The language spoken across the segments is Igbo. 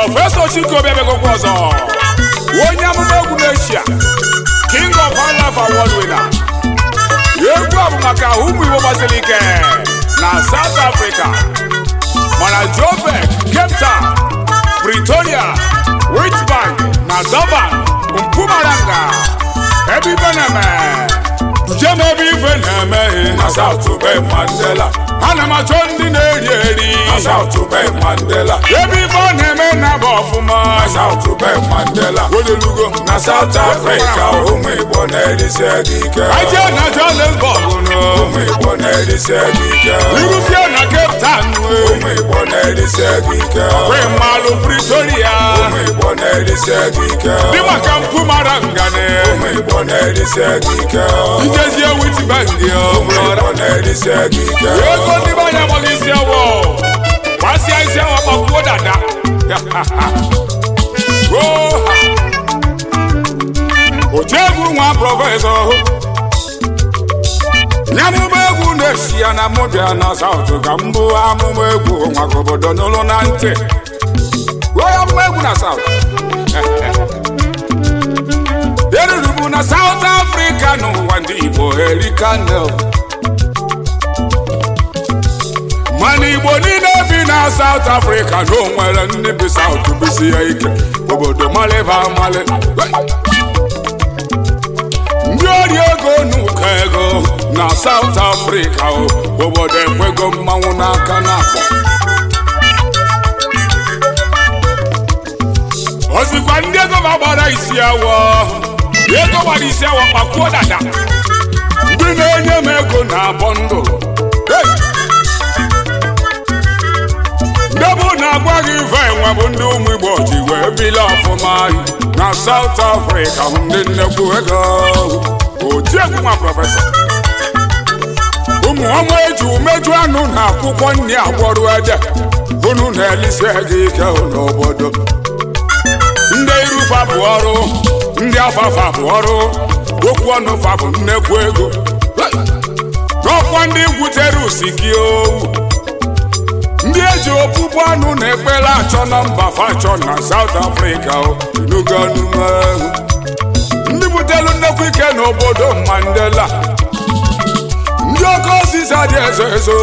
Professor Chiko Bebegokwa ọzọ onye amụma egwu n'Asia King of High Life Award winner egwu a bụ maka ụmụ Igbo gbasiri ike na South Africa mana Joburg, Cape Town, Pretoria, Witbank na Durban, Mpumalanga ebe ife na-eme njem ebe ife na-eme na South Bay Mandela ana m achọ ndị na-eri eri na South Bay Mandela ebe ife ọ na-eme na bụ ọfụma na South Bay Mandela odelugo na South Africa ụmụ Igbo na-erisi ike aje na Johannesburg ụmụ Igbo na-erisi ike iruzie na Cape Town ụmụ Igbo na-erisi ike mmalụ Pretoria ụmụ Igbo na-erisi ike dị maka Mpumalanga ụmụ Igbo na-erisi ike ijezie Witbank ụmụ Igbo na-erisi ike ndị banya amaghị isi awọ gbasịa isi awọ gbakwuo dada ojiegwu nwa prọfesọ nyamụma egwu na-esi ya na mụbịa na South ka mbụ amụma egwu nwa obodo n'ụlọ na ntị ya mma egwu na South erurubu na South Africa n'ụwa ndị Igbo erikanel mana Igbo niile bi na South Africa na o nwere ndị bi South bisi ya ike obodo maliba amali ndị ori ego n'ụkọ ego na South Africa obodo enwego mmanwụ n'aka n'akpọ ozikwa ndị ego gbara isi awọ ego gbara isi awọ kpakwuo dada ndị na-enye m ego na-abọ ndụ ndebụ na-agwaghị ife enwe bụ ndị ụmụ Igbo ji wee bili ọfụma na South Africa hụ ndị nnekwu ego ojiegwu nwa prọfesọ ụmụ ọma eji umeju anụ na akwụkwọ nri agwọrụ ede unu na-elisi ego ike n'obodo ndị irufa bụ ọrụ ndị afafa bụ ọrụ okwu ọnụ fa bụ nnekwu ego n'ọkwa ndị gwutere usiki owu ndị eji ọkpụkpụ anụ na ekpere achọ na mba fachọ na South Africa n'ogonumehu ndị butelu nnekwu ike n'obodo Mandela ndị oke osisi dị ezo ezo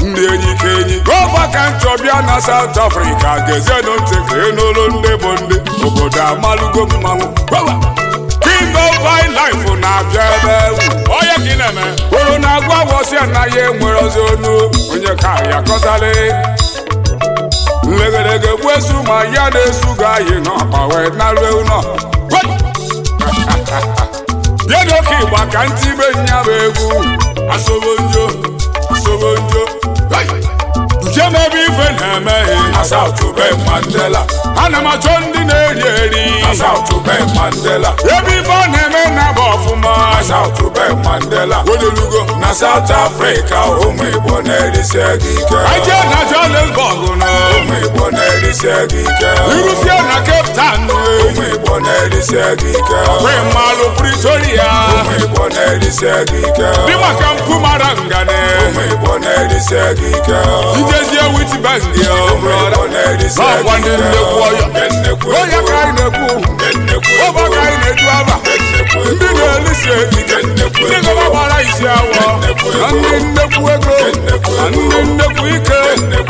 ndị enyi ka enyi gọva ka nchọbịa na South Africa gezienụ ntị ka n'ụlọ ndị bụ ndị obodo amalugo mmanwụ King of High Life na-abịa ebe onye ka ị na-eme oro na-agwa wọsi anaghị enwere ozi onu onye ka ya kọtali nlegedege gbuesu ma ya na-esu ga anyị n'ọkpa wee narue ụlọ bịa n'oke ịgba ka ntị ibe nya bụ egwu asobonjo njem ebe ife na-emeghe na South Bay Mandela ana m achọ ndị na-eri eri na South Bay Mandela ebe ife ọ na-eme na bụ ọfụma na South Bay Mandela odelugo na South Africa ụmụ Igbo na-erisi ike aje na Johannesburg ụmụ Igbo na-erisi ike iruzie na Cape Town ụmụ Igbo na-erisi ike mmalụ Pretoria ụmụ Igbo na-erisi ike dị maka Mpumalanga ụmụ Igbo na-erisi ike ijezie Witbank n'ọkwa ndị nnekwu onye ka anyị na-ekwu ọba ka anyị na-eju aba ndị na-elisi ike ndị gọba gbara isi awọ na ndị nnekwu ego na ndị nnekwu ike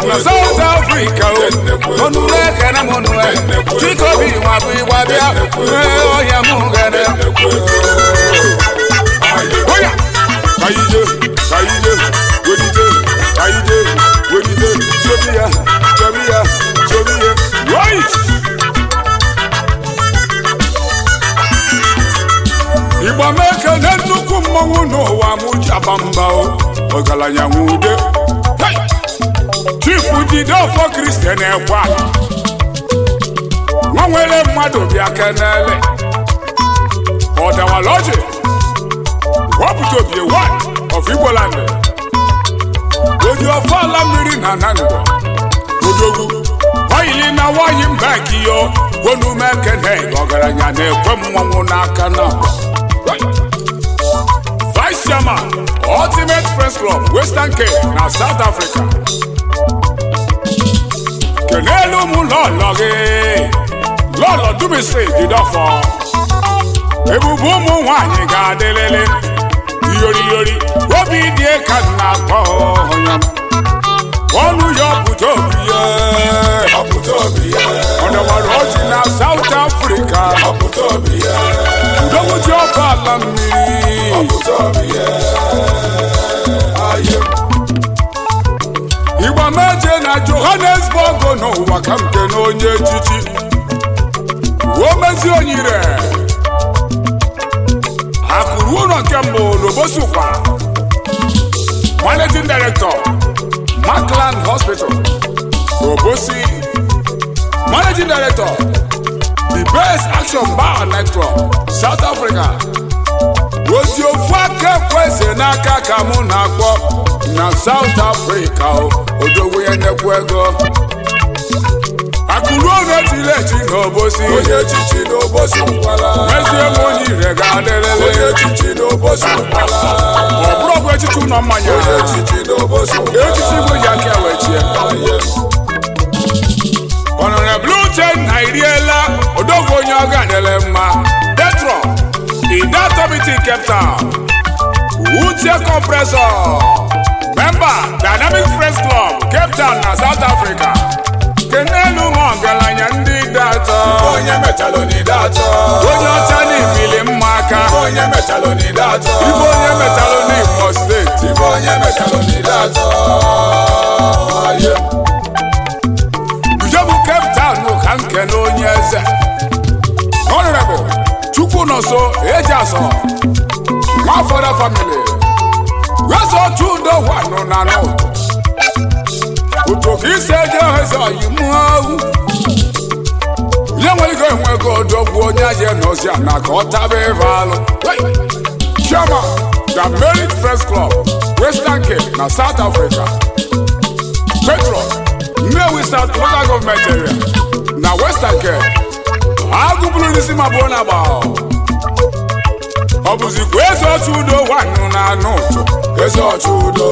na South Africa ọnụrụ ekene m nụ Chikobi nwa bụ ịgba bịa ọhịa m gere oya kaije wedide chobiya right Igba meke na nnukwu mmanwụ n'ụwa m ji aba mba ọgaranya nwude Chief Jideofor Christian Ekwa nwa nwere mmadụ bịa kenele ọdawaloji wọpụta obie one of Igboland oji ofe ala mmiri na Nando odogwu oyili na nwanyị mba kiyo onume ekene ọgaranya na-ekwe mmanwụ n'aka na Vice Chairman Ultimate Friends Club Western Cape na South Africa kenelu m lọlọ gị lọlọ Dumisi Jidofọ ebubo ụmụ nwaanyị ga-adịlịlị iyori obi dị ka na-akpọ onye ọnụ ya pụta obi ya ọdọwara ọjị na South Africa ndọwụji ọkụ ala mmiri Igba meje na Johannesburg n'ụwa ka nke na onye echichi o mezi onyire akụrụ ụlọ nke mbụ n'Obosi Ụkwara Managing Director Markland Hospital Obosi Managing Director The Best Action Bar Network South Africa ozi ofu aka kweze n'aka ka mụ na-akpọ na South Africa odogwu ya nnekwu ego akụrụ na-etile echi n'Obosi onye echichi n'Obosi Ụkwara mezie nwe onye ire ga-adịrịrị onye echichi n'Obosi Ụkwara ọ bụrụ ọgwụ echichi ụlọ mmanya onye echichi n'Obosi Ụkwara echichi bụ ya ka ewechie Honorable Uchenna Iriela odogwu onye ọ ga-adịrị mma Petro Idatomiti Cape Town Uche Compressor Member Dynamic Friends Club Cape Town na South Africa kenelu ọgaranya ndị datọ onye metaloni datọ onye ọcha n'ibili mma aka onye metaloni datọ ibe onye metaloni Imo Steeti ibe onye metaloni datọ ujebu Cape Town ka nke na onye eze Honorable Chukwunọso Ejiasọ Nwafọdụ family wezo tudo wanu na n'ụtụ ụtụ ka isi eje eze oyi mụọ nye nwere ike enwe ego odogwu onye aje n'ozi na ka ọ taba ebe alụ Chairman The Merit Friends Club Western Cape na South Africa Patron Nnewi South Local Government Area na Western Cape agụbụrụ n'isi ma bụ na agba ọ bụzikwa eze ọchụ udo nwanụ na anụ ụtụ eze ọchụ udo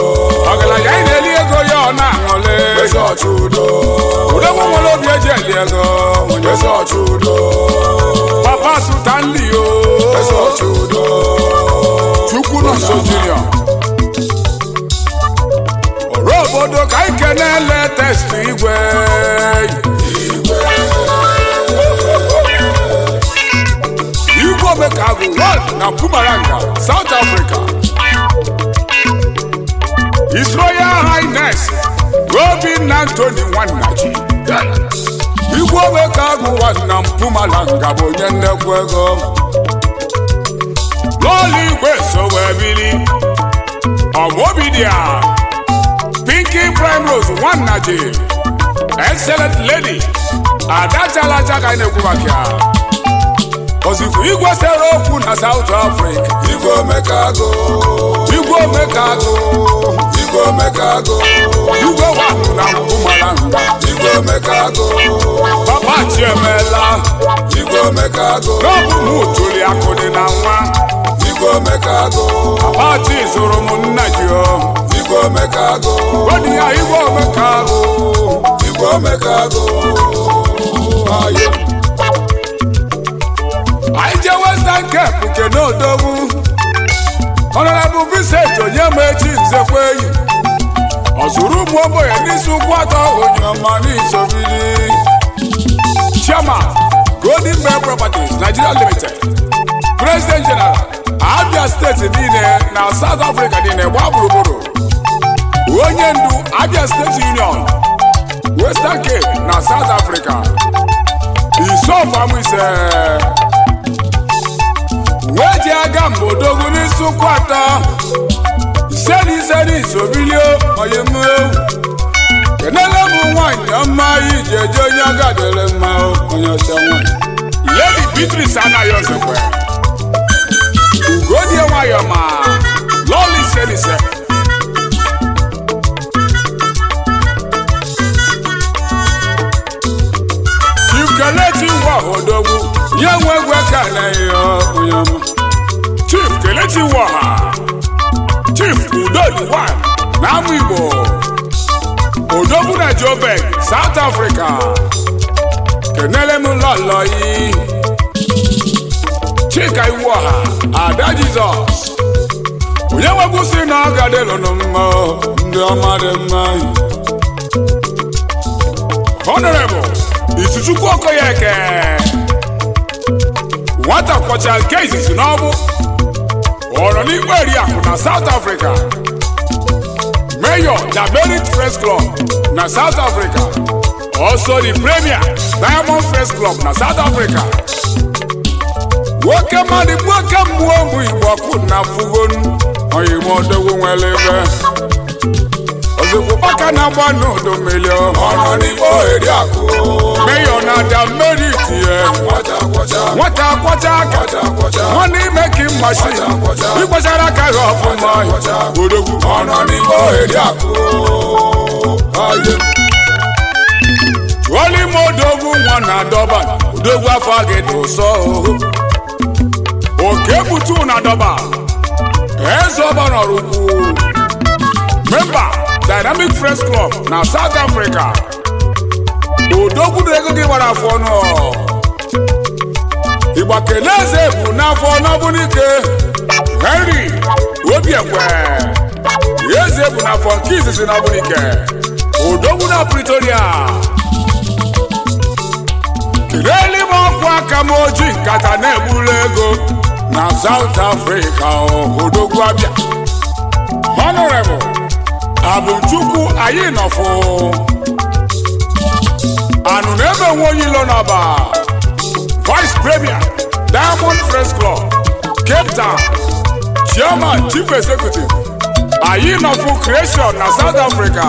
ọgaranya anyị na-eli ego ya ọ na-aṅụle eze ọchụ udo odogwu nwere obi eji eli ego eze ọchụ udo Papa Stanley o eze ọchụ udo Chukwunọso Junior ọrụ obodo ka anyị kenele test igwe Omekago one na Mpumalanga, South Africa. His Royal Highness Robin Anthony Nwanachi Igwe Omekago one na Mpumalanga bụ onye nnekwu ego Lọlị Igwe Sowebili Omobidia Pinky Primrose Nwanachi Excellent Lady Adachalacha ka na-ekwu maka ya Ozifu Igwe sere okwu na South Africa Igwe Omekago Igwe Omekago Igwe Omekago Igwe wanụ na Mpumalanga Igwe Omekago Papa Chiemela Igwe Omekago n'ọbụ mụ tụli akụ dị na nwa Igwe Omekago Papa Chi zụrụ m nna ji o Igwe Omekago Odi ya Igwe Omekago Igwe Omekago Ayo Aije Western Cape nke n'odogwu Honorable Vincent Onyemechi Nzekweyi ọzụrụ ụmụ ogbenye n'isi ụkwụ atọ onye ọma n'isobili Chairman Golden Bay Properties Nigeria Limited President General Abia State niile na South Africa niile gba gburugburu onye ndu Abia State Union Western Cape na South Africa Isofamwise weji aga mbodogwu n'isi ụkwụ atọ ise n'isobilio onye mmewu kenele bụ nwaanyị ọma iji eje onye agadere mma onye ọcha nwaanyị Lady Beatrice anaghị ọzọkwe ugodie nwayọ ma lọlị senise Chief Kelechi Nwahodogwu nye nwe egwe ka na-eyi onye ọma Chief Kelechi Nwaha Chief Udodi One na Amụ Igbo odogwu na Joburg South Africa kenele m lọlọ yi Chika Iwuoha Ada Jesus onye nwegwu si na ọ ga-adịlụ mma ndị ọma dị mma Honorable Isuchukwu Okoyeke nwata kwọcha nke izizi n'ọbụ ọrụ n'ikpe Eriakụ na South Africa Mayor the Merit Friends Club na South Africa also the Premier Diamond Friends Club na South Africa nwoke mmadụ nwoke mmụọ mbụ Igbo ọkụ na fugonu oyimo odogwu nwere ebe ozugbo baka na-agba n'udu mmiri ọrụ n'Igbo Eriakụ Mayor na the Merit nwata kwọcha aka nwanne ime ka mmashin ịkwachara aka gị ọfụma odogwu ọrụ n'Igbo Eriakụ Olimo odogwu nwa na Durban odogwu afọ gị dị ụsọ oke butu na Durban eze ọbara ọrụkwu member Dynamic Friends Club na South Africa odogwu na ego gị gbara afọ ọnụ Igba kele eze bụ n'afọ n'ọbụnike Henry Obiekwe eze bụ n'afọ nke izizi n'ọbụnike odogwu na Pretoria kireli m ọkwa aka m oji nkata na-egburu ego na South Africa odogwu abịa Honorable Abụchukwu anyị nọfụ anụ na-ebe nwe onye ilo n'ọba Vice Premier Diamond Friends Club Cape Town Chairman Chief Executive anyị nọfụ Creation na South Africa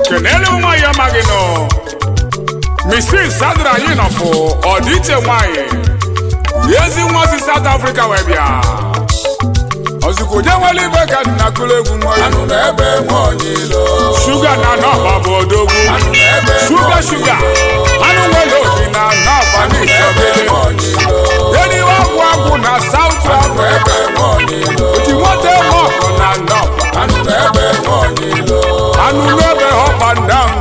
kenele nwa ya amaghị nọ Mrs. Sandra anyị nọfụ ọdịiche nwanyị ezi nwa si South Africa wee bịa ozugbo je nwere ibe ka dị na kụlụ egwu nwa anụ n'ebe nwanyị ilo shuga na nọba bụ odogwu shuga anụ nwere obi na nọba n'isogede eniwe agwụ na South Africa oji nwata eme ọkụ na nọba anụ n'ebe up and down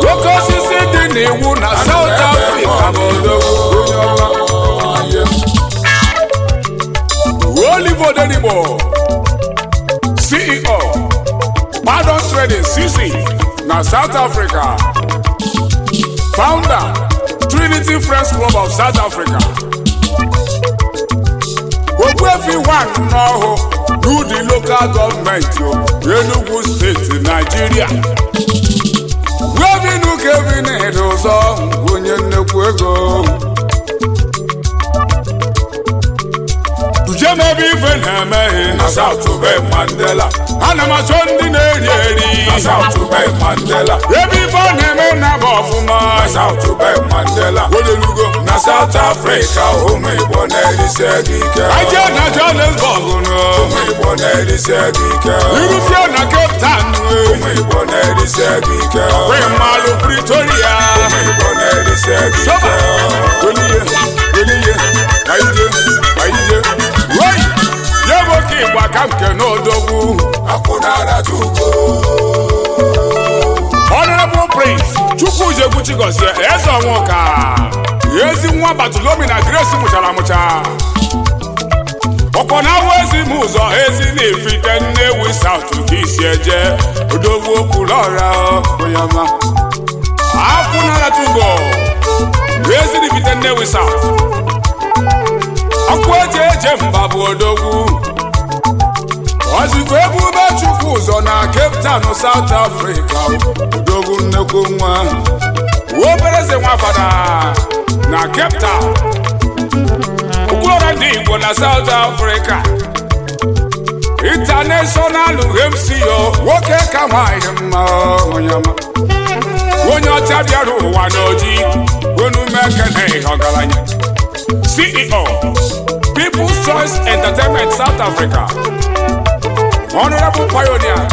nwoke osisi dị n'iwu na South Africa bụ odogwu Oliver Denibo CEO Pardon Trading CC na South Africa Founder Trinity Friends Club of South Africa Ogbuefi 1 n'ọhụ n'ụdị local government Enugu State Nigeria Webinu Kevin Edozo onye nnekwu ego Ujemebe ife na-emeghe na South Bay Mandela ana m achọ ndị na-eri na South Bay Mandela ebe ife ọ na-eme na bụ ọfụma na South Bay Mandela Odelugo na South Africa ụmụ Igbo na-erisi ego ike aje na Johannesburg ụmụ Igbo na-erisi ego ike irusie na Cape Town ụmụ Igbo na-erisi ego ike wee mmalụ Pretoria ụmụ Igbo na-erisi ego ike oniye aije woi yewoke Igbo aka nke n'odogwu akwụnara tugo Honorable Prince Chukwujekwu Chigozie eze ọnwụka ezi nwa Batolomi na Grace mụchara amụcha ọkọ na-awụ ezi m ụzọ ezi na-efite Nnewi South ka isi eje odogwu okwulọra onyama akwụnara tugo ezi na-efite Nnewi South ọkụ eje mba bụ odogwu ozugbo Ebube Chukwu ụzọ na Cape Town South Africa odogwu nnekwu nwa obereze nwa fada na Cape Town ụkwụọra ndị Igbo na South Africa International MCO nwoke ka nwanyị mma onye ọcha bịara ụwa n'oji onume ekene ọgaranya CEO People's Choice Entertainment South Africa Honorable Pioneer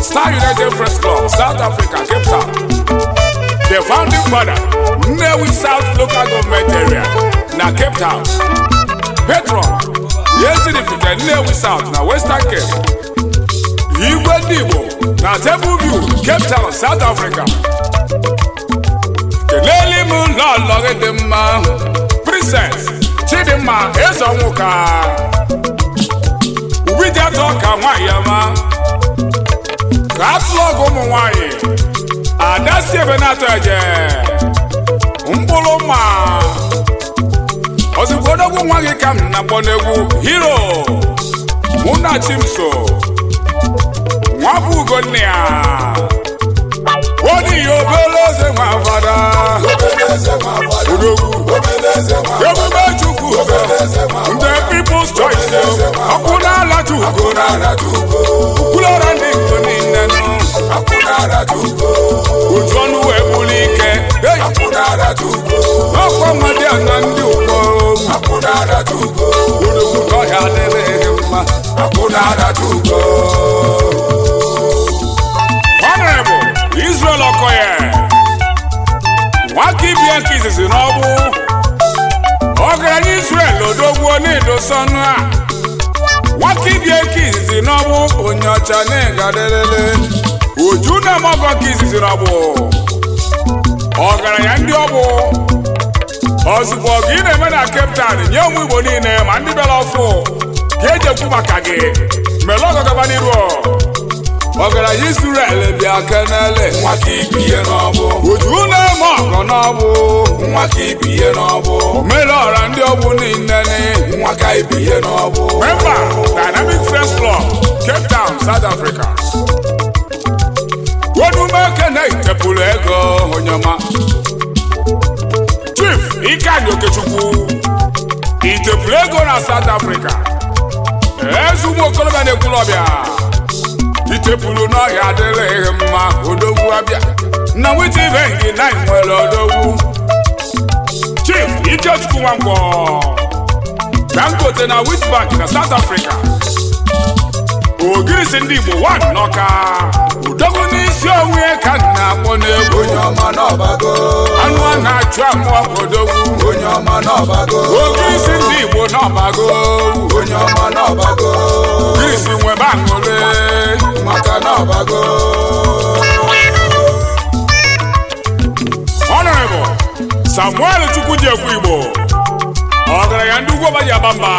Star United Friends Club South Africa Cape Town the founding father Nnewi South Local Government Area na Cape Town Patron Yesignificant Nnewi South na Western Cape igwe ndị Igbo na Table View, Cape Town, South Africa. Kelele m lọlọ gị dị mma, Princess Chidimma Ezonwuka. Ubi dị atọ ka nwaanyị ama, ka atụlọgụ ụmụ nwaanyị, Ada si ebe na-atọ eje, mkpụrụ mma. Ozugbo odogwu nwa gị ka m na-akpọ n'egwu Hero Munachimso nwa bụ Ugonna ya odi obele eze nwa fada odogwu ebube Chukwu ndị People's Choice ọkụ n'ala Chukwu ukwulọra ndị Igbo niile oju ọnụ wee bụrụ ike ọkwa mmadụ na ndị ụkọ odogwu n'ọhịa adịghị mma. Honorable Israel Okoye nwaka ibie nke izizi n'ọbụ ọgaranya Israel odogwu n'idosọnụ a nwaka ibie nke izizi n'ọbụ onye ọcha na-egadelele oju na-emọgọ nke izizi n'ọbụ ọgaranya ndị ọbụ ozugbo gị na-eme na Cape Town nye ụmụ Igbo niile ma ndị bịara ọfụ ka eji ekwu maka gị mere ọgọ gaba n'iru ọgaranya Israel bịa kenele nwaka ibiye n'ọbụ oju na-eme ọgọ n'ọbụ nwaka ibiye n'ọbụ mere ọra ndị ọbụ niile nwaka ibiye n'ọbụ member Dynamic Friends Club, Cape Town, South Africa. Wedumeke na-etepụrụ ego onyema Chief Ikenna Okechukwu itepụrụ ego na South Africa. Eze ụmụ okorobịa na-ekwulọbịa itepụrụ n'ọhịa adịrịghị mma odogwu abịa na nweta ibe nke na nwere odogwu Chief Ikechukwu Nwankwọ Dangote na Witbank na South Africa. Ogirisi ndị Igbo 1 n'Ọka udogwu n'isi onwe ka na-akpọ n'egwu onye ọma n'ọbago anụ a na-achụ amụọ odogwu onye ọma n'ọbago ogirisi ndị Igbo n'ọbago onye ọma n'ọbago ogirisi nwebe aṅụle maka n'ọbago. Honorable Samuel Chukwujekwu Igbo ọgaranya ndị Ugwuọba ji aba mba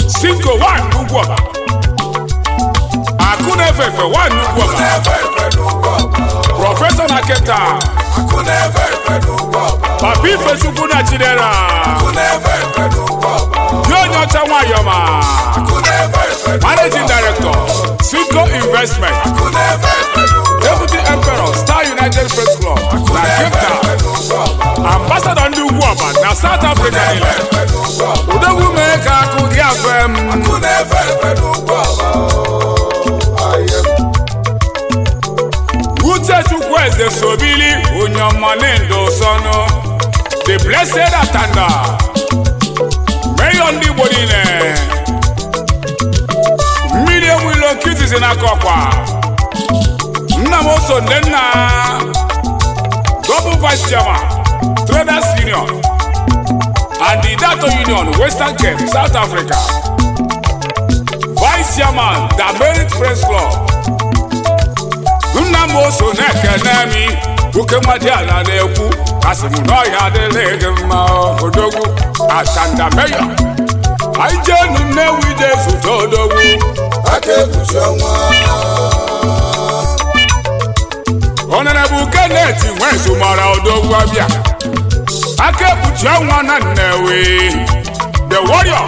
Sinko 1 Ugwuọba akụ na-efe efe 1 Ugwuọba prọfesọ na Cape Town Papa Ifechukwu na Chidera dị onye ọcha nwayọma Managing Director Sinko Investment Deputy Emperor Star United Press Club na Cape Town Ambassador ndị Ugwuọba na South Africa niile udogwu mee ka akụ gị afem Uchechukwu Eze Sobili onye ọma na-endo sọnụ The Blessed Atanda Mayor ndị Igbo niile mmiri enwilo nkitizi n'aka ọkwa nna m oso nne nna Double Vice Chairman Traders Union and the Dato Union Western Cape, South Africa. Vice Chairman the Merit Friends Club nna m oso na-ekene mi oke mmadụ ala na-ekwu asị m n'ọhịa adịghị mma odogwu Atanda Mayor anyị jenu Nnewi ije zụta odogwu aka ekpuchi ọnwa Honorable Kenneth Nwezu mara odogwu abịa aka ekpuchi ọnwa na Nnewi The Warrior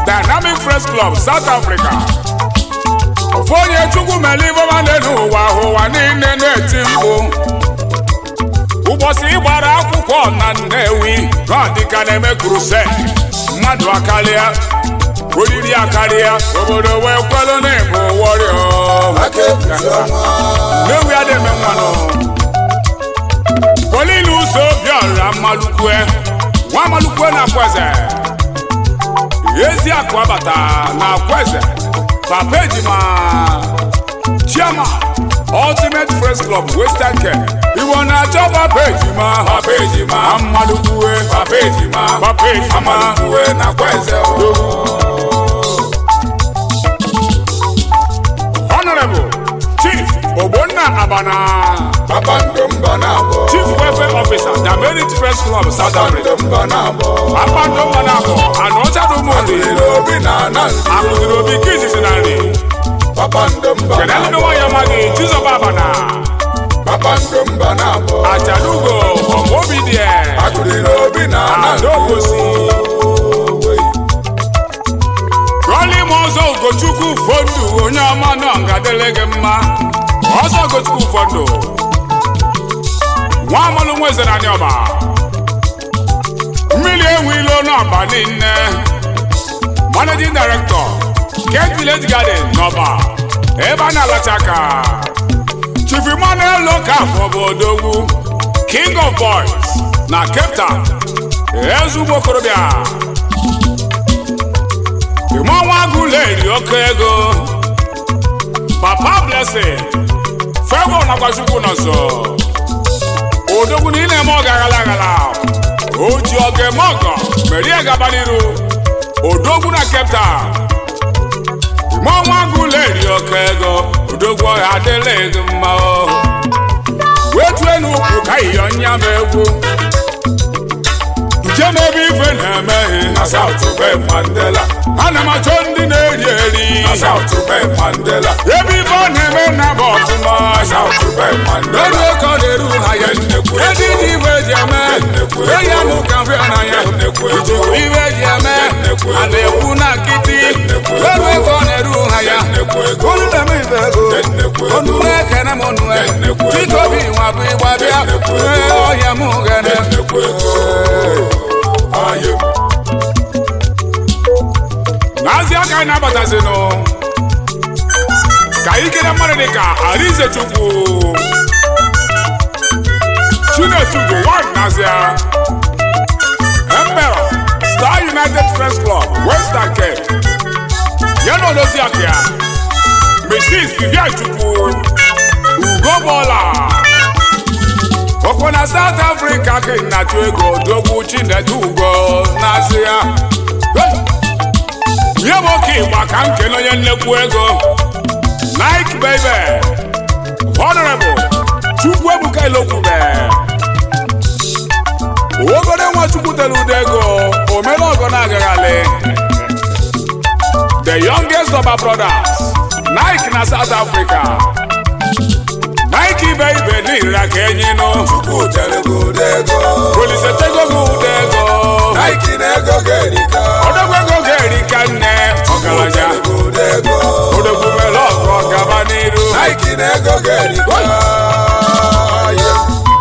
Dynamic Friends Club, South Africa. Onye Chukwu mere iboma n'ụwa niile na-eti mkpu ụbọchị ịgbara akwụkwọ na Nnewi na dịka na-eme crusade mmadụ akarịa oriri akarịa obodo wee kwelu na ịbụ warrior Nnewi adịme mmanụ Polinu ụzọ Obiora Mmalukwe nwa Mmalukwe na Akweze ezi akụ abata na Akweze Papa Ejima Chairman Ultimate Friends Club Western Cape Igbo na-achọ Papa Ejima Mmalukwe Papa Ejima Mmalukwe na Akweze Ogbonna Abana, Kpakpando mba na-abọ. Chief Welfare Officer, The Merit Friends Club, South Africa. Kpakpando mba na-abọ. Kpakpando mba na-abọ, ana ọcha dị ụmụ odi. Akụdịrị obi na ana nri. Akụdịrị obi nke izizi na nri. Kpakpando mba Kedụ ndị na-abọ. nwa ya amaghị Chizoba Abana, Kpakpando mba na-abọ. Achalugo, Omobi die, Akụdịrị obi na ana nri. Adogosi. Rọli m ọzọ Ugochukwu Fondu, onye ọma nọ ngadele gị mma. Ọzọ Ugochukwu Fondu. Nwa amalụ nwezere anyị ọba. Mmiri enwe ilo n'ọba niile. Managing Director, Kent Village Garden n'ọba. Ebe a na-alacha aka. Chief Emmanuel Lokafọ bụ odogwu. King of Boys na Cape Town. Ezugbo okorobịa. Imonwa Aguleri oke ego. Papa Blessing. Fego nakwa Chukwu nọzọ. Odogwu na ị na-eme ọga aghala o ji ọga eme ọgọ merie gaba n'iru. Odogwu na Cape Town. Imonwa Aguleri oke ego. Odogwu ọha adịla ego mma o. Wetue n'ukwu ka iyo nya m egwu. Jem ebe ife na-emeghe Na South Bay Mandela. ana m achọ ndị na-eri eri. Na South Bay Mandela. Ebe ife ọ na-eme na bụ ọfụma. South Bay Mandela. Elu eke ọ na-eru ha ya. Edi dị iwe eji eme. Eyi anụ ka mfe na ya. Ijikwa iwe eji eme. A na-ekwu na nkịtị. Elu eke ọ na-eru ha ya. Olu na-eme ife ego. Onu na-ekene m onu e. Chikobi nwa bụ ịgba bịa. Ọhịa m gene. N'azị aka anyị na-abatazinụ ka ike na mmadụ dị ka Arinze Chukwu Chinetugo one n'azịa Emperor Star United Friends Club Western Cape ya na odozi aka ya Mrs. Vivian Chukwu Ugobola okwo na South Africa ka na-achụ ego Odogwu Chinetugo n'azịa ihe bụ oke ịgba ka m kene onye nnekwu ego Nike baby Honorable Chukwuebuka Ilokwube Ogode Nwachukwu tere udo ego omere ọgọ na-agaghalị the youngest of our brothers Nike na South Africa Nike baby n'ira ka enyi nụ Chukwu tere gị udo ego. Olise tego gị udo ego Nike na-ego ga-erika. Odogwu ego ga-erika nne ọgaranya Odogwu mere ọgọ gaba n'iru Nike na-ego ga-erika.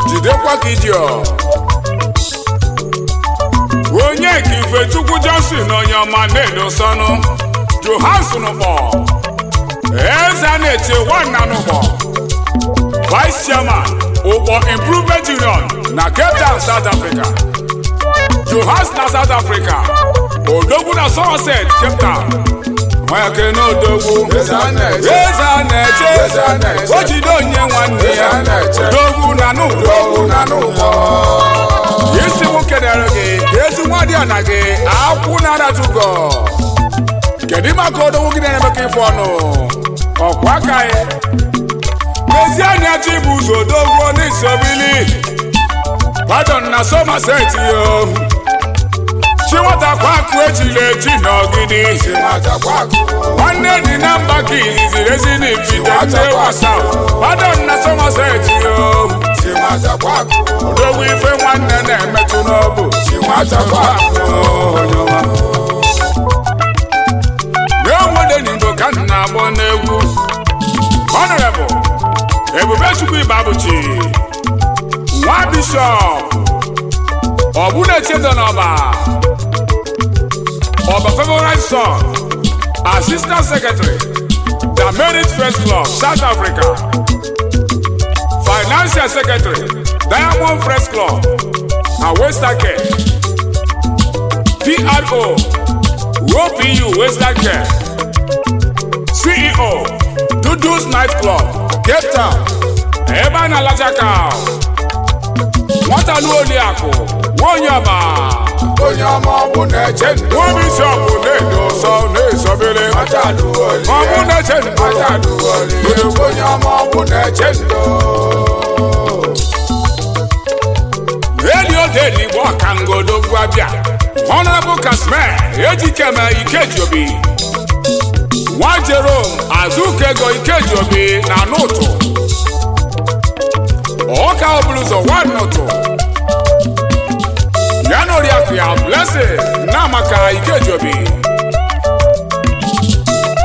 jidekwa ka idio onye ka Ifechukwu Johnson onye ọma na-edosọnụ Johansson kpọ eze na-eche nwanna n'ụgbọ Vice Chairman ụkpọ Improvement Union na Cape Town, South Africa. Johansson na South Africa. Odogwu na Somerset, Cape Town. Nweke na Odogwu Eze a na-eche. Eze a na-eche. Eze a na-eche. O jide onye nwanne Eze ya a na-eche. Odogwu na n'ụgbọ Odogwu na n'ụgbọ. isi m kedere gị ezi nwa dị ana gị akwụ na-aratugo kedu maka Odogwu gị na-eme ka ife ọnụ ọkwa aka ya n'ezi anya chi bụ ụzọ Odogwu n'isobili pardon na Somerset yo chi nwata kwa akụ echile echi n'ogidi Si nwata kwa akụ. nwanne dị na mba ka iliziri ezi n'ipite wasa pardon na Somerset yo Si nwata kwa akụ. Odogwu ife nwanne na-emetụ n'ọbụ Si nwata kwa akụ. n'enwede n'Igbo ka m na-agbọ n'egwu Honorable Ebubechukwu Ibabuchi nwa Bishọp Ọbụna-Echedo n'Ọba favorite son Assistant Secretary The Merit Friends Club South Africa Financial Secretary Diamond Friends Club na Western Cape PRO OPU Western Cape CEO Dudu's Night Club Cape Town ebe a na-alacha ka nwata n'Oliakụ Nwonyeọba onye ọma ọbụ na-eche ndụ nwa bishọp na-edo ọsọ na-esobere ajaduoli ọbụ na-eche ndụ ajaduoli onye ọma ọbụ na-eche ndụ eli odeli igbo ọkangodo gwabịa Honorable Kasmel Ejikeme Ikejiobi nwa Jerome Azukego Ikejiobi na n'ụtụ ọka ọbụlụzọ nwa n'ụtụ ya na oriakụ ya Blessing Nnamaka Ikejiobi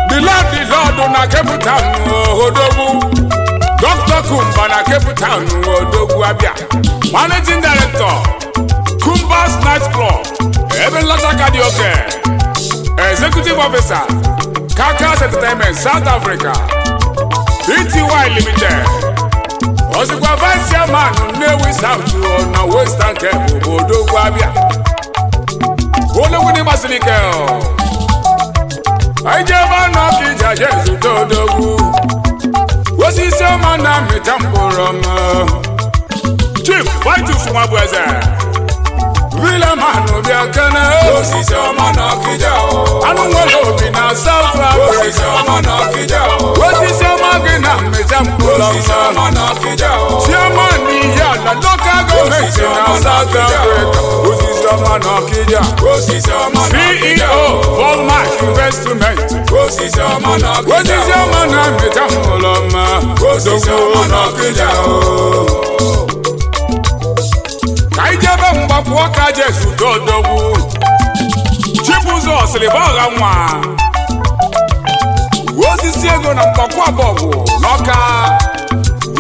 the Lord na Cape Town Odogwu Dr. Kumba na Cape Town Odogwu Abia Managing Director Kumba's Night Club Eben Lataka Dioke Executive Officer Kakas Entertainment South Africa BTY Limited Osigwa Vice Chairman Nnewi South na Western Cape Odogwu Abia Olewuni Masilike Aijeba na Kija Jesu Odogwu Osisi ọma na mmịta mkpụrụ ọma Chief Vitus Nwabweze Vileman Obiakene osisi ọma na Ọkịja anụ nwere obi na South Africa osisi ọma na Ọkịja osisi ọma gị na mmịta mkpụrụ osisi ọma ọma na Ọkịja Chairman n'ihe ala local gọọmenti na South Africa osisi ọma na Ọkịja osisi ọma na Ọkịja CEO Volmark Investment osisi ọma na Ọkịja osisi ọma na mmịta mkpụrụ ọma osisi ọma na Ọkịja ka ijebe mgbapụ ọka Jesu Odogwu Chibụzọ Silibagha nwa osisi ego na mgbakwu abọgwụ n'Ọka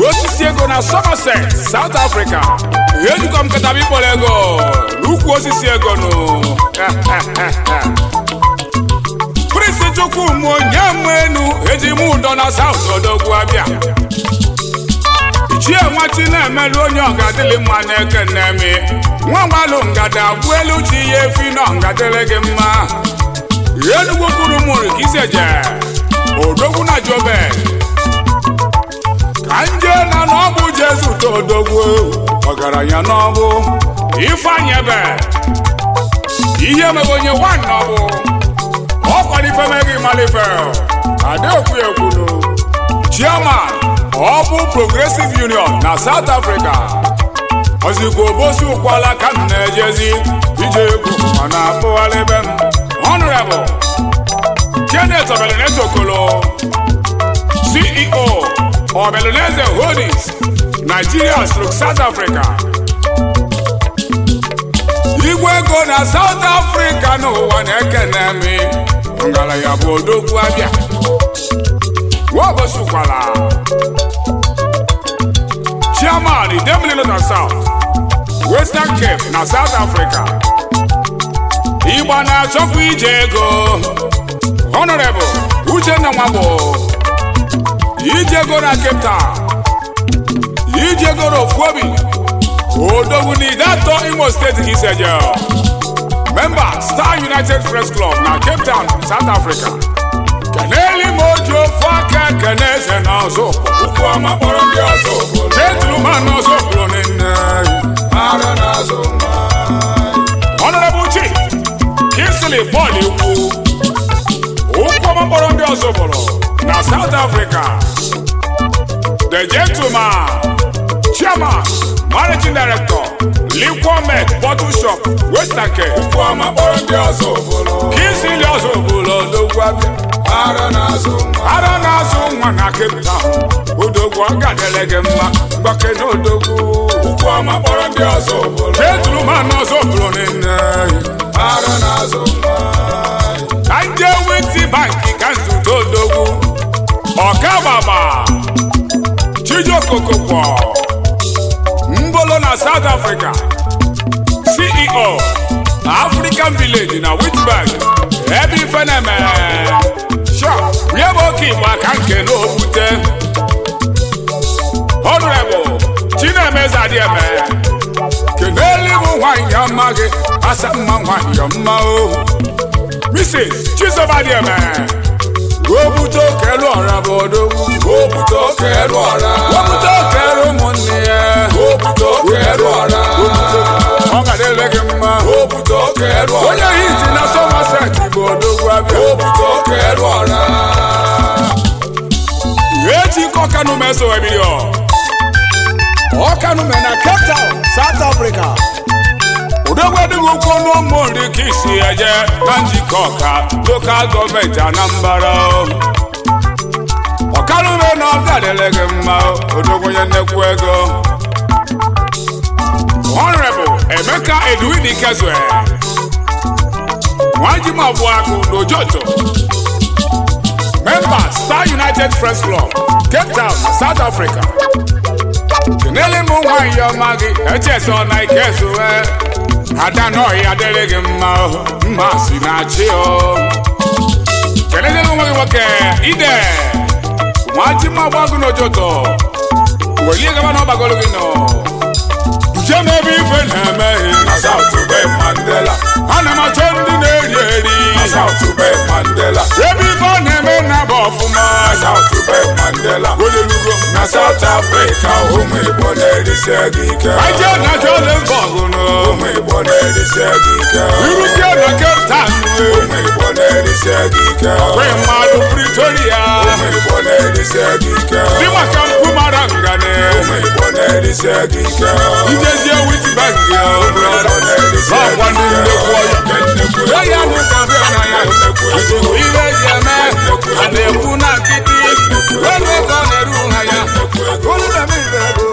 osisi ego na Somerset South Africa ejikwa nkata bikpọrọ ego n'ukwu osisi ego nụ Prince Chukwumu onye mmenu eji m ụdọ na South Odogwu Abia Ichie Nwati na-emelụ onye ọgadịlị mma na-ekene mi nwa ngalụ ngada agwụ elu chi ya efi na ọgadịlị gị mma Enugwu kwuru mụrụ ka iseje Odogwu na Jobe ka nje na n'ọbụ Jesu Odogwu ọgaranya n'ọbụ Ifeanyi Ebe ihe mebe onye nwa n'ọbụ ọkwara ifemeghị malife adekwu ekwunu Chairman ọ bụ Progressive Union na South Africa ozigbo obosi ụkwala ka m na-ejezi ije egwu mana akpụghalị be m Honorable Kenneth Obeluneze Okolo CEO Obeluneze Holdings Nigeria/South Africa igwe ego na South Africa n'ụwa na-ekene mi ngalaya bụ Odogwu Abia nwa obosi ụkwala Chairman Idemili na South Western Cape na South Africa Igba na-achọkwa ije ego Honorable Uchenna Nwagbo ije ego na Cape Town ije ego na Ofuobi Odogwu n'Idatọ Imo State ka iseje Member Star United Press Club na Cape Town South Africa Keneli mojo faka keneze na ọzọ ukwu ọma kpọrọ ndị ọzọ obodo Gentleman ọzọ bụrụ nne ara na-azụ mma Honorable Chief Kingsley Paul Ikwu ukwu ọma kpọrọ ndị ọzọ bụrụ na South Africa The Gentleman Chairman Managing Director Liquamed Bottle Shop Western Cape ukwu ọma kpọrọ ndị ọzọ obodo Kingsley ọzọ bụrụ Odogwu Abia ara na-azụ mma ara na-azụ nwa na Cape Town Odogwu ọgadịlị gị mma mgbake na Odogwu ukwu ọma kpọrọ ndị ọzọ obodo Gentleman ọzọ bụrụ nne ara na-azụ mma ka nje Witi Bank ka nzute Odogwu Ọkababa Chijiokokokwọ Mbolo na South Africa CEO African Village na Witbank ebe ife na-eme rie bụ oke Igbo aka nke n'okwute Honorable Chinemeze Adieme keneli bụ nwanyị ọma gị asa mma nwanyị ọma o Mrs. Chizoba Adieme wobute okelu ọra bụ Odogwu wobute okelu ọra wobute okelu ụmụnne ya wobute okelu ọra ọ ga-adịle gị mma wobute okelu eru onye hiti na Somerset Igbo odogwu abịa obugo oke eru ọra eji kọkanụ meso ebirio ọkanụ me na Cape Town South Africa odogwu adịghị okwu n'ụmụ nri ka isi eje na njikọ ọka lokal gọọmenti Anambra ọkanụ me na ọga adịrị gị mma odogwu onye nnekwu ego Honorable Emeka Edwin Ikezue Nwajima Abuaku Dojoto Member Star United Friends Club Cape Town, South Africa Kenele mụ nwanyị ọma gị echeso na Ikezue ada n'ọhịa adịrị gị mma si na chi o kelele nwa gị nwoke ide Nwajima Abuaku Dojoto welie gaba na ọgbagolo gị nọ Jemebe ife na-emeghe na South Bay Mandela ana m achọ ndị na-eri na South Bay Mandela ebe ife ọ na-eme na-aba ọfụma na South Bay Mandela olelugo na South Africa ụmụ Igbo na-erisi gị ike aje na Johannesburg ụmụ Igbo na-erisi gị ike iruzie na Cape Town ụmụ Igbo na-erisi gị ike kwe mmadụ Pretoria ụmụ Igbo na-erisi gị ike dị maka mpụ mara ngane ụmụ Igbo na-erisi gị ike ijezie Witbank n'ọkwa ndị nnekwu ọya ya nụkọbe na ya ijikwa ihe eji eme a na-ekwu na nkịtị wee ego na-eru ha ya olu na-eme ibe ego